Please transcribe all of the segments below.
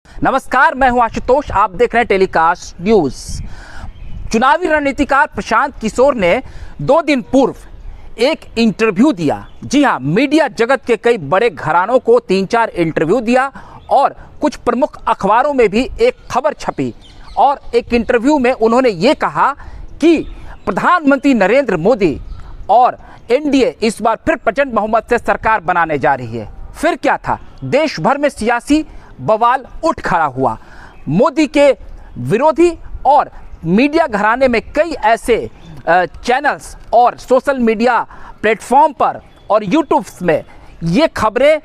नमस्कार, मैं हूं आशुतोष। आप देख रहे हैं टेलीकास्ट न्यूज। चुनावी रणनीतिकार प्रशांत किशोर ने 2 दिन पूर्व एक इंटरव्यू दिया। जी हां, मीडिया जगत के कई बड़े घरानों को 3-4 इंटरव्यू दिया और कुछ प्रमुख अखबारों में भी एक खबर छपी। और एक इंटरव्यू में उन्होंने ये कहा कि प्रधानमंत्री नरेंद्र मोदी और एनडीए इस बार फिर प्रचंड बहुमत से सरकार बनाने जा रही है। फिर क्या था, देश भर में सियासी बवाल उठ खड़ा हुआ। मोदी के विरोधी और मीडिया घराने में कई ऐसे चैनल्स और सोशल मीडिया प्लेटफॉर्म पर और यूट्यूब में ये खबरें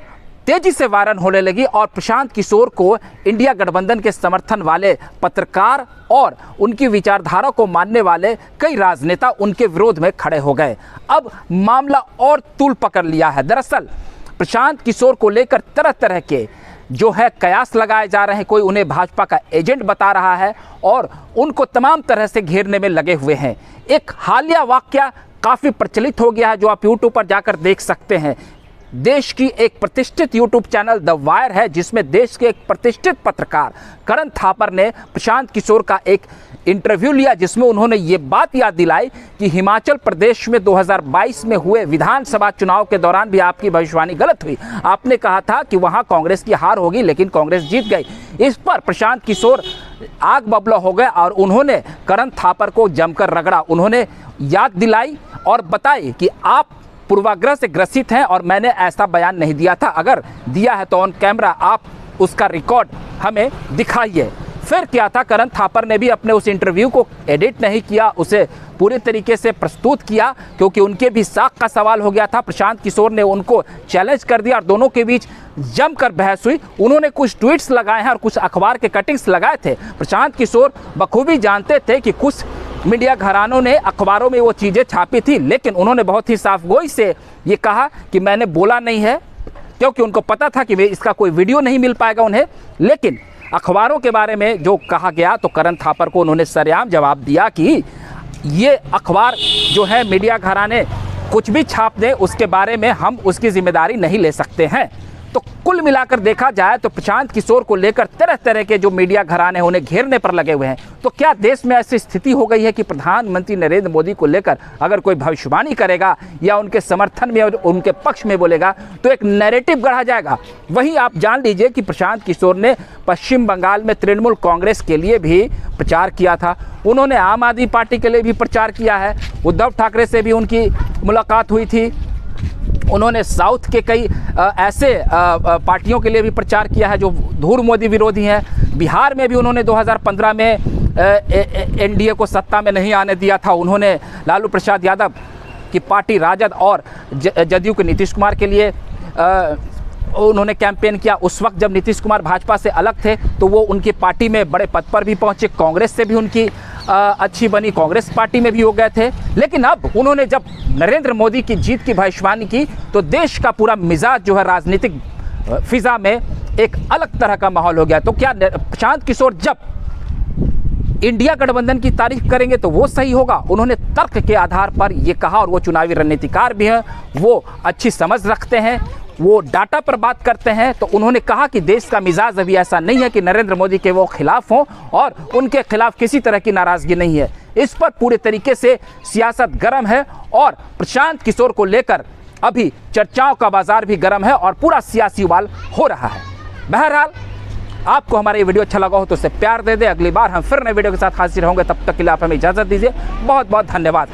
तेजी से वायरल होने लगी और प्रशांत किशोर को इंडिया गठबंधन के समर्थन वाले पत्रकार और उनकी विचारधारा को मानने वाले कई राजनेता उनके विरोध में खड़े हो गए। अब मामला और तूल पकड़ लिया है। दरअसल प्रशांत किशोर को लेकर तरह तरह के जो है कयास लगाए जा रहे हैं। कोई उन्हें भाजपा का एजेंट बता रहा है और उनको तमाम तरह से घेरने में लगे हुए हैं। एक हालिया वाकया काफ़ी प्रचलित हो गया है जो आप यूट्यूब पर जाकर देख सकते हैं। देश की एक प्रतिष्ठित यूट्यूब चैनल द वायर है, जिसमें देश के एक प्रतिष्ठित पत्रकार करण थापर ने प्रशांत किशोर का एक इंटरव्यू लिया, जिसमें उन्होंने ये बात याद दिलाई कि हिमाचल प्रदेश में 2022 में हुए विधानसभा चुनाव के दौरान भी आपकी भविष्यवाणी गलत हुई। आपने कहा था कि वहां कांग्रेस की हार होगी, लेकिन कांग्रेस जीत गई। इस पर प्रशांत किशोर आग बबला हो गए और उन्होंने करण थापर को जमकर रगड़ा। उन्होंने याद दिलाई और बताई कि आप पूर्वाग्रह से ग्रसित हैं और मैंने ऐसा बयान नहीं दिया था। अगर दिया है तो ऑन कैमरा आप उसका रिकॉर्ड हमें दिखाइए। फिर क्या था, करण थापर ने भी अपने उस इंटरव्यू को एडिट नहीं किया, उसे पूरे तरीके से प्रस्तुत किया, क्योंकि उनके भी साख का सवाल हो गया था। प्रशांत किशोर ने उनको चैलेंज कर दिया और दोनों के बीच जमकर बहस हुई। उन्होंने कुछ ट्वीट्स लगाए हैं और कुछ अखबार के कटिंग्स लगाए थे। प्रशांत किशोर बखूबी जानते थे कि कुछ मीडिया घरानों ने अखबारों में वो चीज़ें छापी थी, लेकिन उन्होंने बहुत ही साफगोई से ये कहा कि मैंने बोला नहीं है, क्योंकि उनको पता था कि इसका कोई वीडियो नहीं मिल पाएगा उन्हें। लेकिन अखबारों के बारे में जो कहा गया तो करण थापर को उन्होंने सरेआम जवाब दिया कि ये अखबार जो है मीडिया घराने कुछ भी छाप दें, उसके बारे में हम उसकी जिम्मेदारी नहीं ले सकते हैं। तो कुल मिलाकर देखा जाए तो प्रशांत किशोर को लेकर तरह तरह के जो मीडिया घराने उन्हें घेरने पर लगे हुए हैं। तो क्या देश में ऐसी स्थिति हो गई है कि प्रधानमंत्री नरेंद्र मोदी को लेकर अगर कोई भविष्यवाणी करेगा या उनके समर्थन में और उनके पक्ष में बोलेगा तो एक नैरेटिव गढ़ा जाएगा। वहीं आप जान लीजिए कि प्रशांत किशोर ने पश्चिम बंगाल में तृणमूल कांग्रेस के लिए भी प्रचार किया था। उन्होंने आम आदमी पार्टी के लिए भी प्रचार किया है। उद्धव ठाकरे से भी उनकी मुलाकात हुई थी। उन्होंने साउथ के कई ऐसे पार्टियों के लिए भी प्रचार किया है जो धूर मोदी विरोधी हैं। बिहार में भी उन्होंने 2015 में एनडीए को सत्ता में नहीं आने दिया था। उन्होंने लालू प्रसाद यादव की पार्टी राजद और जदयू के नीतीश कुमार के लिए उन्होंने कैंपेन किया। उस वक्त जब नीतीश कुमार भाजपा से अलग थे तो वो उनकी पार्टी में बड़े पद पर भी पहुंचे। कांग्रेस से भी उनकी अच्छी बनी, कांग्रेस पार्टी में भी हो गए थे। लेकिन अब उन्होंने जब नरेंद्र मोदी की जीत की भविष्यवाणी की तो देश का पूरा मिजाज जो है राजनीतिक फिजा में एक अलग तरह का माहौल हो गया। तो क्या प्रशांत किशोर जब इंडिया गठबंधन की तारीफ करेंगे तो वो सही होगा? उन्होंने तर्क के आधार पर ये कहा और वो चुनावी रणनीतिकार भी हैं, वो अच्छी समझ रखते हैं, वो डाटा पर बात करते हैं। तो उन्होंने कहा कि देश का मिजाज अभी ऐसा नहीं है कि नरेंद्र मोदी के वो खिलाफ हों और उनके खिलाफ किसी तरह की नाराजगी नहीं है। इस पर पूरे तरीके से सियासत गर्म है और प्रशांत किशोर को लेकर अभी चर्चाओं का बाजार भी गर्म है और पूरा सियासी उबाल हो रहा है। बहरहाल आपको हमारा ये वीडियो अच्छा लगा हो तो उसे प्यार दे दे। अगली बार हम फिर नए वीडियो के साथ हाजिर होंगे, तब तक के लिए आप हमें इजाज़त दीजिए। बहुत बहुत धन्यवाद।